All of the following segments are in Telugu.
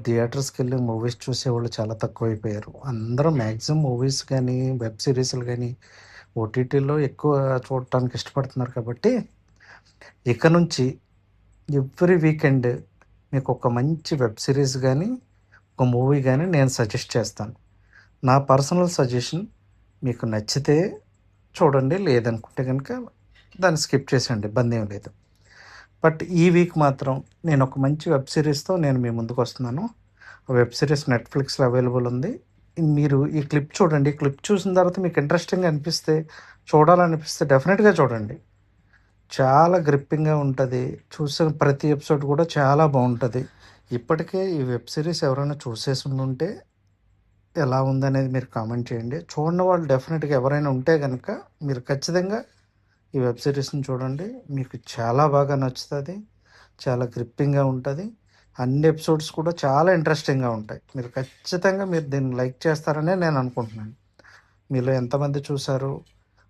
థియేటర్స్కి వెళ్ళి మూవీస్ చూసేవాళ్ళు చాలా తక్కువైపోయారు. అందరూ మ్యాక్సిమం మూవీస్ కానీ, వెబ్ సిరీస్లు కానీ ఓటీటీలో ఎక్కువ చూడటానికి ఇష్టపడుతున్నారు కాబట్టి, ఇక నుంచి ఎవ్రీ వీకెండ్ మీకు ఒక మంచి వెబ్ సిరీస్ కానీ, ఒక మూవీ కానీ నేను సజెస్ట్ చేస్తాను. నా పర్సనల్ సజెషన్ మీకు నచ్చితే చూడండి, లేదనుకుంటే కనుక దాన్ని స్కిప్ చేసేయండి, ఇబ్బంది ఏం లేదు. బట్ ఈ వీక్ మాత్రం నేను ఒక మంచి వెబ్ సిరీస్తో నేను మీ ముందుకు వస్తున్నాను. ఆ వెబ్ సిరీస్ నెట్‌ఫ్లిక్స్‌లో అవైలబుల్ ఉంది. మీరు ఈ క్లిప్ చూడండి. ఈ క్లిప్ చూసిన తర్వాత మీకు ఇంట్రెస్టింగ్‌గా అనిపిస్తే, చూడాలనిపిస్తే డెఫినెట్‌గా చూడండి. చాలా గ్రిప్పింగ్‌గా ఉంటది. చూసిన ప్రతి ఎపిసోడ్ కూడా చాలా బావుంటది. ఇప్పటికే ఈ వెబ్ సిరీస్ ఎవరైనా చూసేసుండుంటే ఎలా ఉందనేది మీరు కామెంట్ చేయండి. చూడని వాళ్ళు డెఫినెట్‌గా ఎవరైనా ఉంటే గనక మీరు ఖచ్చితంగా ఈ వెబ్ సిరీస్‌ని చూడండి. మీకు చాలా బాగా నచ్చుతది. చాలా గ్రిప్పింగ్‌గా ఉంటది. అన్ని ఎపిసోడ్స్ కూడా చాలా ఇంట్రెస్టింగ్‌గా ఉంటాయి. మీరు ఖచ్చితంగా దీన్ని లైక్ చేస్తారనే నేను అనుకుంటున్నాను. మీలో ఎంతమంది చూసారు?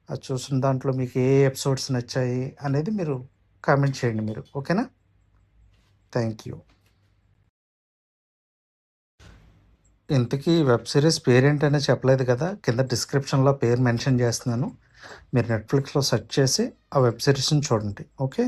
అది చూసిన దాంట్లో మీకు ఏ ఎపిసోడ్స్ నచ్చాయి అనేది మీరు కామెంట్ చేయండి మీరు. ఓకేనా? Thank you. ఇంతకీ వెబ్ సిరీస్ పేరేంటనే చెప్పలేదు కదా! కింద డిస్క్రిప్షన్‌లో పేరు మెన్షన్ చేస్తున్నాను. మీరు నెట్‌ఫ్లిక్స్‌లో సెర్చ్ చేసి ఆ వెబ్ సిరీస్‌ని చూడండి. ఓకే.